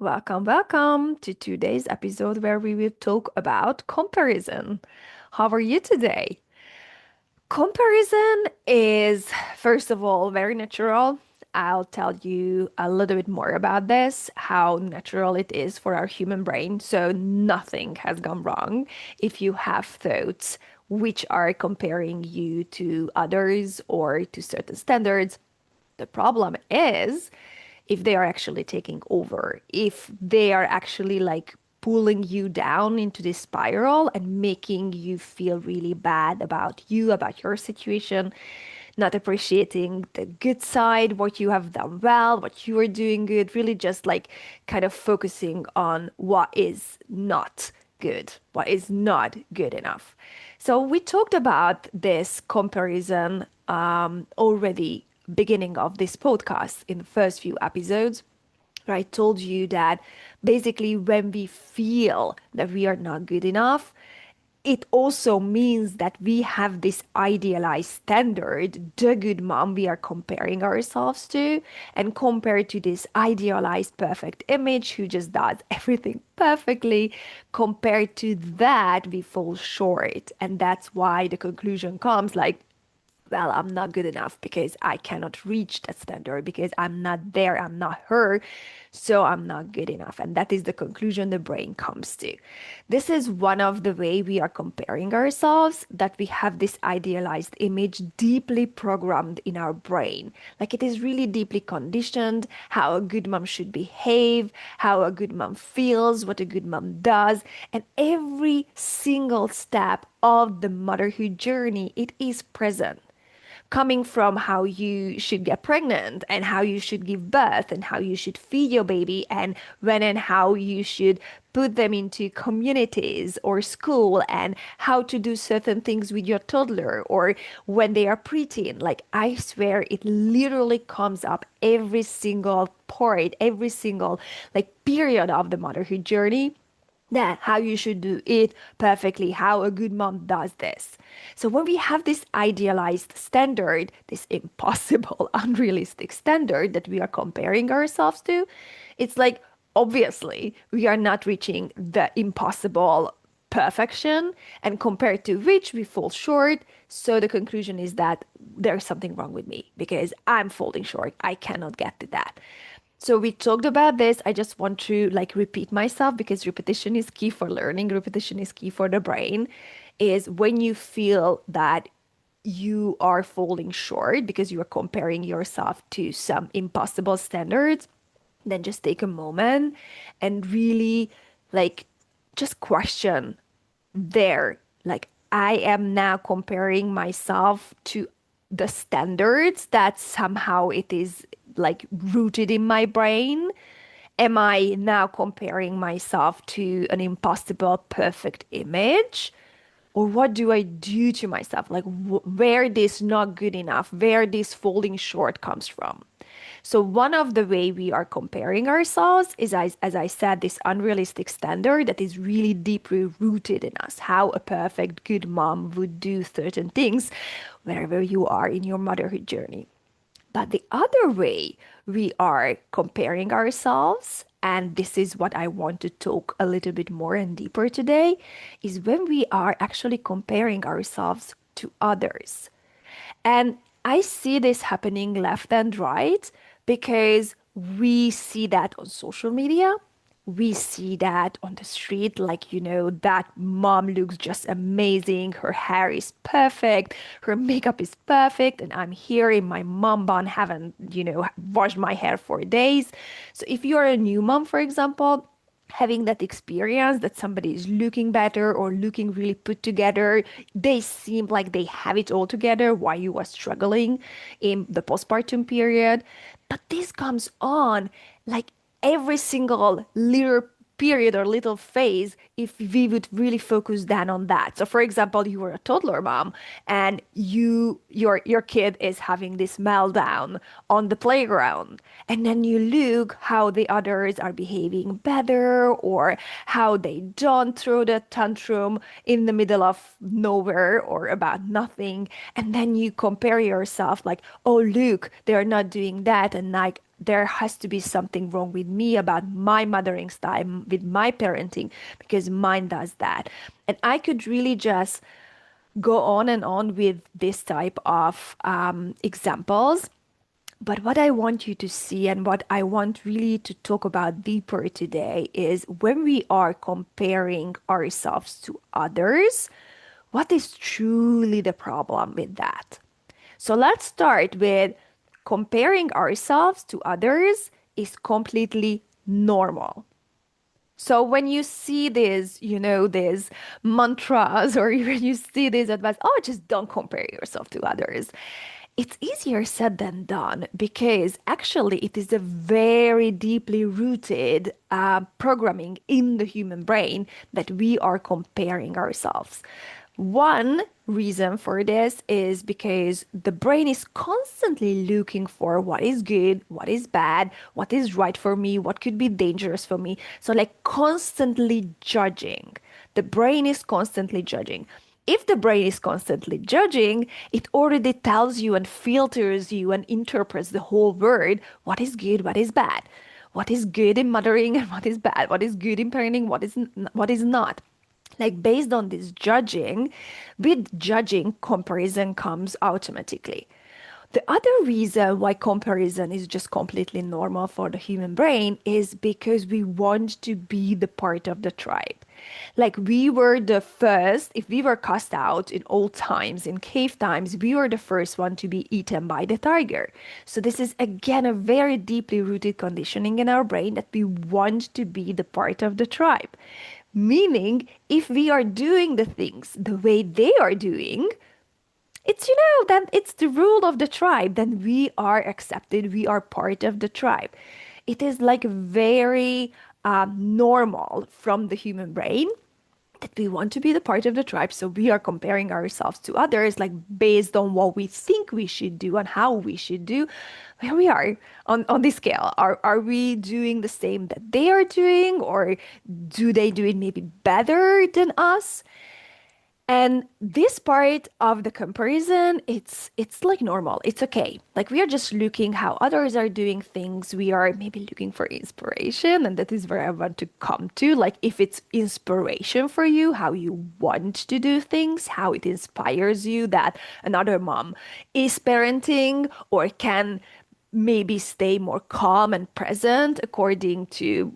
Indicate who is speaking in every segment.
Speaker 1: Welcome to today's episode where we will talk about comparison. How are you today? Comparison is, first of all, very natural. I'll tell you a little bit more about this, how natural it is for our human brain. So, nothing has gone wrong if you have thoughts which are comparing you to others or to certain standards. The problem is if they are actually taking over, if they are actually like pulling you down into this spiral and making you feel really bad about you, about your situation, not appreciating the good side, what you have done well, what you are doing good, really just like kind of focusing on what is not good, what is not good enough. So we talked about this comparison already beginning of this podcast in the first few episodes. I told you that basically when we feel that we are not good enough, it also means that we have this idealized standard, the good mom we are comparing ourselves to, and compared to this idealized perfect image who just does everything perfectly, compared to that, we fall short. And that's why the conclusion comes like, well, I'm not good enough because I cannot reach that standard because I'm not there, I'm not her, so I'm not good enough. And that is the conclusion the brain comes to. This is one of the way we are comparing ourselves, that we have this idealized image deeply programmed in our brain. Like it is really deeply conditioned how a good mom should behave, how a good mom feels, what a good mom does, and every single step of the motherhood journey, it is present, coming from how you should get pregnant and how you should give birth and how you should feed your baby and when and how you should put them into communities or school and how to do certain things with your toddler or when they are preteen. Like, I swear it literally comes up every single part, every single like period of the motherhood journey, that how you should do it perfectly, how a good mom does this. So when we have this idealized standard, this impossible, unrealistic standard that we are comparing ourselves to, it's like obviously we are not reaching the impossible perfection, and compared to which we fall short. So the conclusion is that there's something wrong with me because I'm falling short. I cannot get to that. So we talked about this. I just want to like repeat myself because repetition is key for learning. Repetition is key for the brain. Is when you feel that you are falling short because you are comparing yourself to some impossible standards, then just take a moment and really like just question there. Like, I am now comparing myself to the standards that somehow it is like rooted in my brain. Am I now comparing myself to an impossible perfect image? Or what do I do to myself? Like, where this not good enough, where this falling short comes from. So one of the way we are comparing ourselves is, as I said, this unrealistic standard that is really deeply rooted in us, how a perfect good mom would do certain things wherever you are in your motherhood journey. But the other way we are comparing ourselves, and this is what I want to talk a little bit more and deeper today, is when we are actually comparing ourselves to others. And I see this happening left and right because we see that on social media. We see that on the street, like, that mom looks just amazing. Her hair is perfect. Her makeup is perfect. And I'm here in my mom bun, haven't, washed my hair for days. So if you're a new mom, for example, having that experience that somebody is looking better or looking really put together, they seem like they have it all together while you are struggling in the postpartum period. But this comes on like every single little period or little phase if we would really focus down on that. So for example, you were a toddler mom and your kid is having this meltdown on the playground, and then you look how the others are behaving better or how they don't throw the tantrum in the middle of nowhere or about nothing, and then you compare yourself like, oh look, they're not doing that, and like there has to be something wrong with me about my mothering style, with my parenting, because mine does that. And I could really just go on and on with this type of examples. But what I want you to see and what I want really to talk about deeper today is when we are comparing ourselves to others, what is truly the problem with that? So let's start with comparing ourselves to others is completely normal. So when you see these, these mantras or when you see this advice, oh, just don't compare yourself to others. It's easier said than done because actually it is a very deeply rooted programming in the human brain that we are comparing ourselves. One reason for this is because the brain is constantly looking for what is good, what is bad, what is right for me, what could be dangerous for me. So, like, constantly judging. The brain is constantly judging. If the brain is constantly judging, it already tells you and filters you and interprets the whole world what is good, what is bad, what is good in mothering and what is bad, what is good in parenting, what is not. Like based on this judging, with judging, comparison comes automatically. The other reason why comparison is just completely normal for the human brain is because we want to be the part of the tribe. Like we were the first, if we were cast out in old times, in cave times, we were the first one to be eaten by the tiger. So this is again a very deeply rooted conditioning in our brain that we want to be the part of the tribe. Meaning, if we are doing the things the way they are doing, then it's the rule of the tribe, then we are accepted, we are part of the tribe. It is like very normal from the human brain that we want to be the part of the tribe. So we are comparing ourselves to others, like based on what we think we should do and how we should do. Where we are on this scale. Are we doing the same that they are doing, or do they do it maybe better than us? And this part of the comparison, it's like normal. It's okay. Like we are just looking how others are doing things. We are maybe looking for inspiration, and that is where I want to come to. Like if it's inspiration for you, how you want to do things, how it inspires you that another mom is parenting or can maybe stay more calm and present according to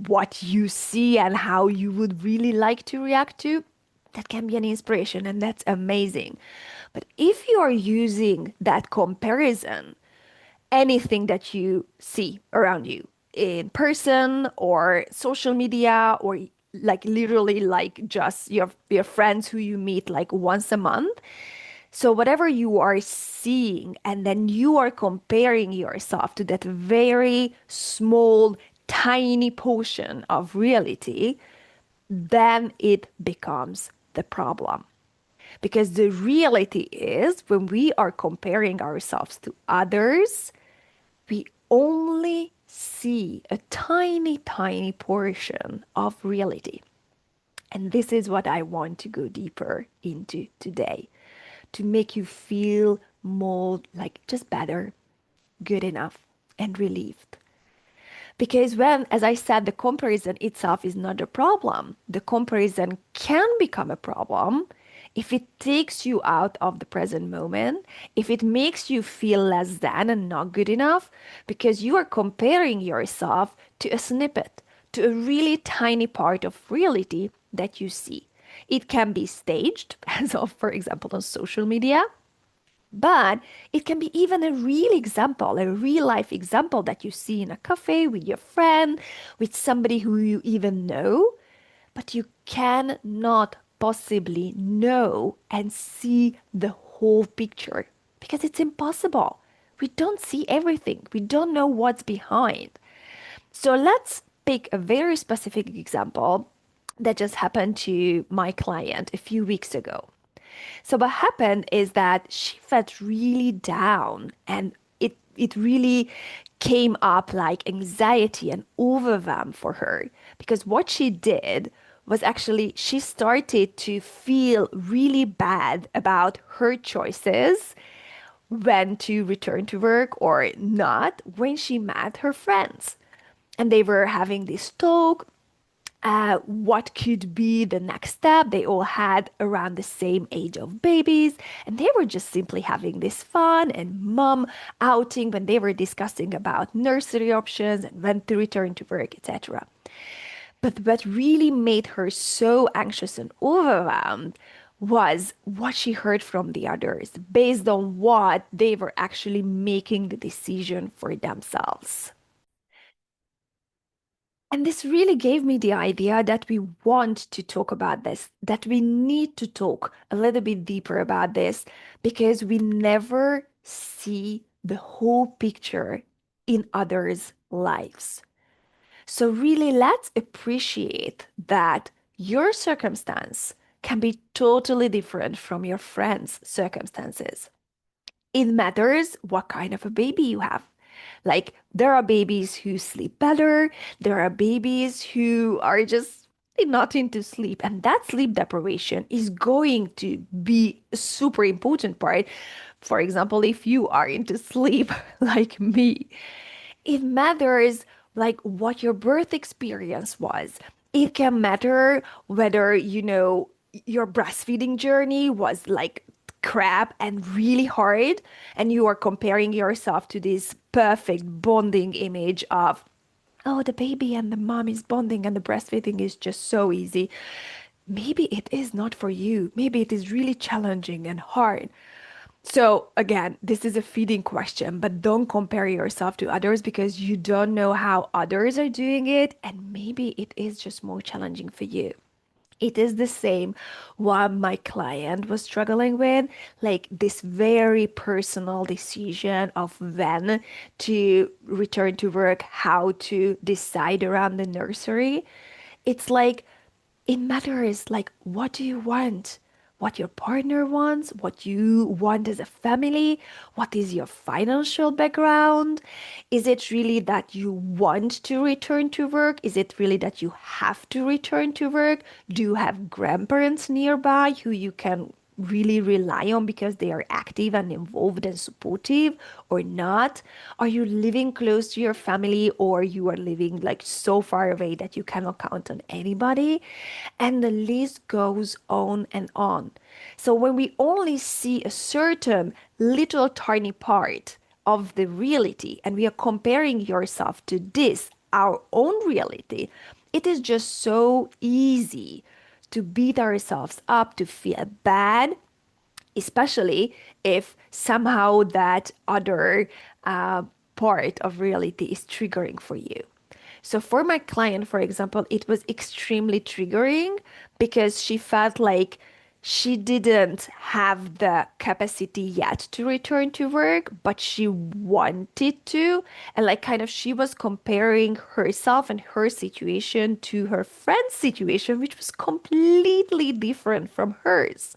Speaker 1: what you see and how you would really like to react to, that can be an inspiration and that's amazing. But if you are using that comparison, anything that you see around you in person or social media or like literally like just your friends who you meet like once a month, so whatever you are seeing and then you are comparing yourself to that very small tiny portion of reality, then it becomes the problem. Because the reality is, when we are comparing ourselves to others, we only see a tiny, tiny portion of reality. And this is what I want to go deeper into today to make you feel more like just better, good enough, and relieved. Because when, as I said, the comparison itself is not a problem, the comparison can become a problem if it takes you out of the present moment, if it makes you feel less than and not good enough, because you are comparing yourself to a snippet, to a really tiny part of reality that you see. It can be staged, as of, for example, on social media. But it can be even a real example, a real life example that you see in a cafe with your friend, with somebody who you even know, but you cannot possibly know and see the whole picture because it's impossible. We don't see everything, we don't know what's behind. So let's pick a very specific example that just happened to my client a few weeks ago. So what happened is that she felt really down and it really came up like anxiety and overwhelm for her because what she did was actually she started to feel really bad about her choices when to return to work or not when she met her friends. And they were having this talk, what could be the next step. They all had around the same age of babies, and they were just simply having this fun and mom outing when they were discussing about nursery options and when to return to work, etc. But what really made her so anxious and overwhelmed was what she heard from the others based on what they were actually making the decision for themselves. And this really gave me the idea that we want to talk about this, that we need to talk a little bit deeper about this because we never see the whole picture in others' lives. So, really, let's appreciate that your circumstance can be totally different from your friend's circumstances. It matters what kind of a baby you have. Like, there are babies who sleep better, there are babies who are just not into sleep, and that sleep deprivation is going to be a super important part. For example, if you are into sleep like me, it matters like what your birth experience was. It can matter whether, your breastfeeding journey was like crap and really hard, and you are comparing yourself to this perfect bonding image of, oh, the baby and the mom is bonding and the breastfeeding is just so easy. Maybe it is not for you. Maybe it is really challenging and hard. So again, this is a feeding question, but don't compare yourself to others because you don't know how others are doing it, and maybe it is just more challenging for you. It is the same what my client was struggling with, like this very personal decision of when to return to work, how to decide around the nursery. It's like it matters like what do you want? What your partner wants, what you want as a family, what is your financial background? Is it really that you want to return to work? Is it really that you have to return to work? Do you have grandparents nearby who you can really rely on because they are active and involved and supportive or not? Are you living close to your family or you are living like so far away that you cannot count on anybody? And the list goes on and on. So when we only see a certain little tiny part of the reality and we are comparing yourself to this, our own reality, it is just so easy to beat ourselves up, to feel bad, especially if somehow that other uh, part of reality is triggering for you. So for my client, for example, it was extremely triggering because she felt like she didn't have the capacity yet to return to work, but she wanted to. And like kind of she was comparing herself and her situation to her friend's situation, which was completely different from hers.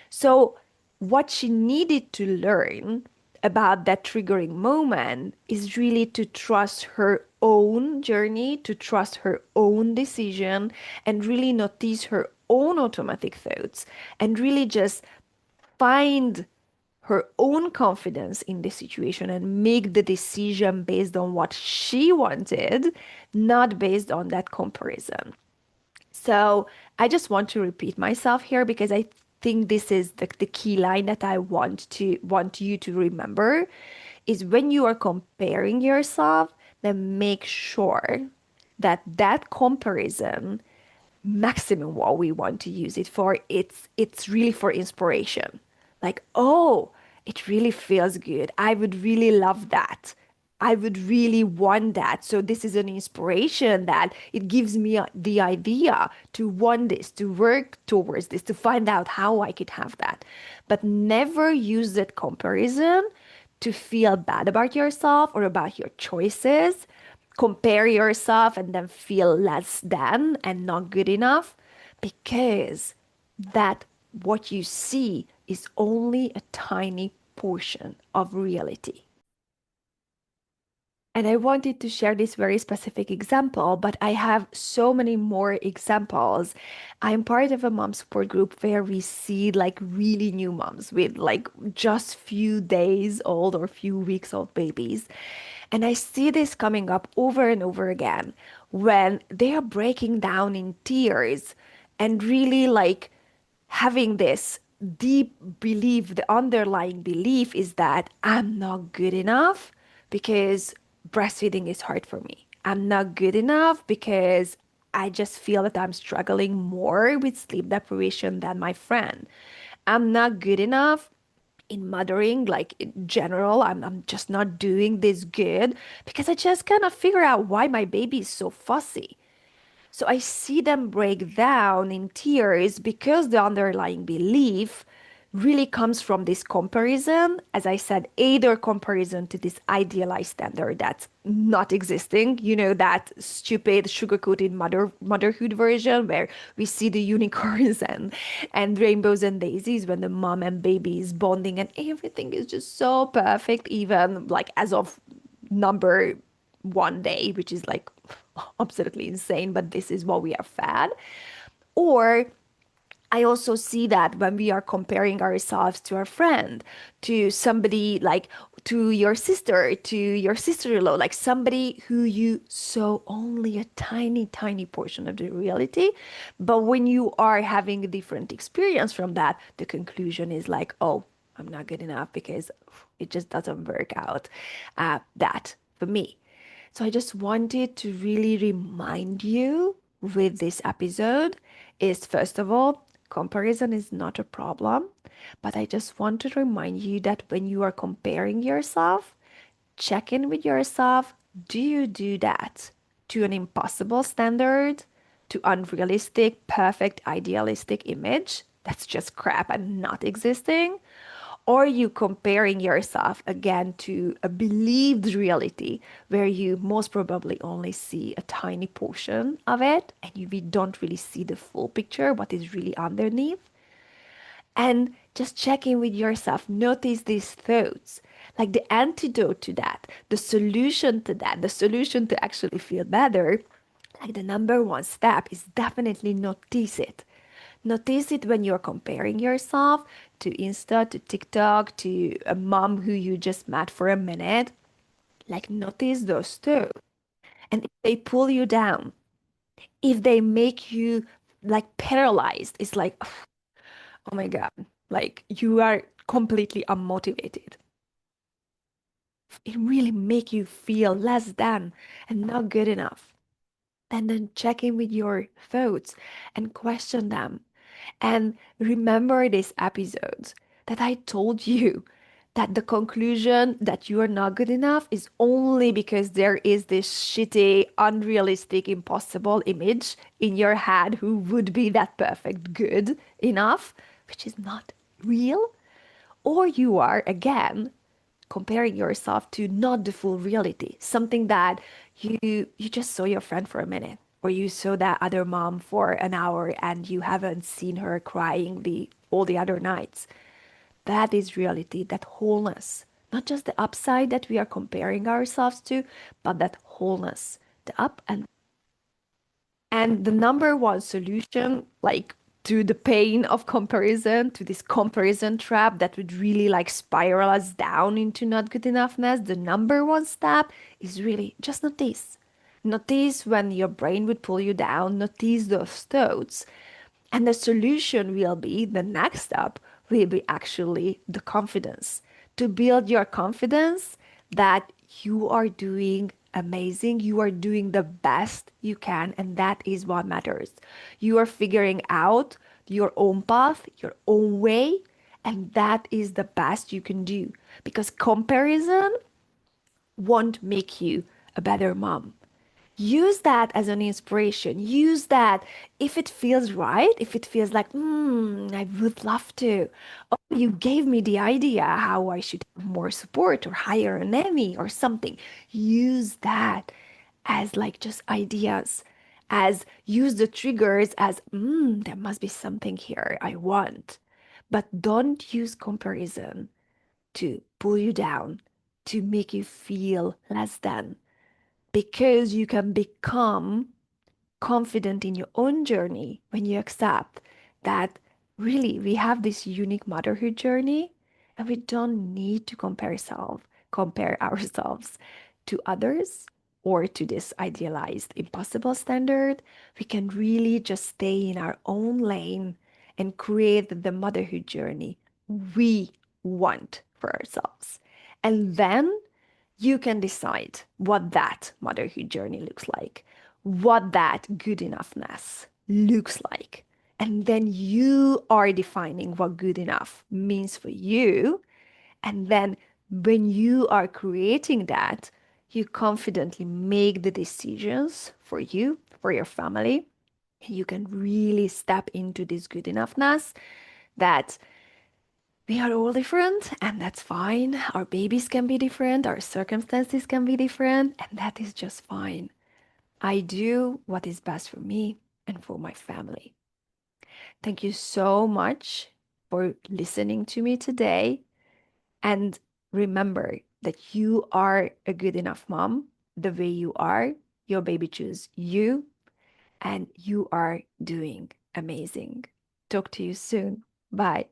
Speaker 1: So, what she needed to learn about that triggering moment is really to trust her own journey, to trust her own decision, and really notice her own automatic thoughts, and really just find her own confidence in the situation and make the decision based on what she wanted, not based on that comparison. So I just want to repeat myself here because I think this is the key line that I want you to remember is when you are comparing yourself, then make sure that that comparison maximum what we want to use it for, it's really for inspiration. Like, oh, it really feels good. I would really love that. I would really want that. So this is an inspiration that it gives me the idea to want this, to work towards this, to find out how I could have that. But never use that comparison to feel bad about yourself or about your choices, compare yourself and then feel less than and not good enough, because that what you see is only a tiny portion of reality. And I wanted to share this very specific example, but I have so many more examples. I'm part of a mom support group where we see like really new moms with like just few days old or few weeks old babies. And I see this coming up over and over again when they are breaking down in tears and really like having this deep belief, the underlying belief is that I'm not good enough because breastfeeding is hard for me. I'm not good enough because I just feel that I'm struggling more with sleep deprivation than my friend. I'm not good enough in mothering, like in general. I'm just not doing this good because I just cannot figure out why my baby is so fussy. So I see them break down in tears because the underlying belief really comes from this comparison, as I said, either comparison to this idealized standard that's not existing, that stupid sugar-coated motherhood version where we see the unicorns and rainbows and daisies when the mom and baby is bonding and everything is just so perfect, even like as of number 1 day, which is like absolutely insane, but this is what we are fed. Or I also see that when we are comparing ourselves to our friend, to somebody like to your sister-in-law, like somebody who you saw only a tiny, tiny portion of the reality. But when you are having a different experience from that, the conclusion is like, oh, I'm not good enough because it just doesn't work out. That for me. So I just wanted to really remind you with this episode is first of all, comparison is not a problem, but I just want to remind you that when you are comparing yourself, check in with yourself. Do you do that to an impossible standard, to unrealistic, perfect, idealistic image that's just crap and not existing? Or you comparing yourself again to a believed reality where you most probably only see a tiny portion of it and we don't really see the full picture, what is really underneath. And just check in with yourself. Notice these thoughts. Like the antidote to that, the solution to that, the solution to actually feel better, like the number one step is definitely notice it. Notice it when you're comparing yourself to Insta, to TikTok, to a mom who you just met for a minute. Like notice those too. And if they pull you down, if they make you like paralyzed, it's like, oh my God, like you are completely unmotivated. It really make you feel less than and not good enough. And then check in with your thoughts and question them. And remember this episode that I told you that the conclusion that you are not good enough is only because there is this shitty, unrealistic, impossible image in your head who would be that perfect good enough, which is not real. Or you are, again, comparing yourself to not the full reality, something that you just saw your friend for a minute, or you saw that other mom for an hour and you haven't seen her crying the all the other nights. That is reality, that wholeness. Not just the upside that we are comparing ourselves to, but that wholeness, the up and the number one solution, like to the pain of comparison, to this comparison trap that would really like spiral us down into not good enoughness, the number one step is really just notice. Notice when your brain would pull you down, notice those thoughts. And the solution will be the next step will be actually the confidence. To build your confidence that you are doing amazing, you are doing the best you can, and that is what matters. You are figuring out your own path, your own way, and that is the best you can do because comparison won't make you a better mom. Use that as an inspiration. Use that if it feels right, if it feels like, I would love to. Oh, you gave me the idea how I should have more support or hire a nanny or something. Use that as like just ideas, as use the triggers as, there must be something here I want. But don't use comparison to pull you down, to make you feel less than. because you can become confident in your own journey when you accept that really we have this unique motherhood journey and we don't need to compare ourselves to others or to this idealized impossible standard. We can really just stay in our own lane and create the motherhood journey we want for ourselves. And then you can decide what that motherhood journey looks like, what that good enoughness looks like. And then you are defining what good enough means for you. And then when you are creating that, you confidently make the decisions for you, for your family. You can really step into this good enoughness that we are all different, and that's fine. Our babies can be different, our circumstances can be different, and that is just fine. I do what is best for me and for my family. Thank you so much for listening to me today. And remember that you are a good enough mom the way you are. Your baby chose you, and you are doing amazing. Talk to you soon. Bye.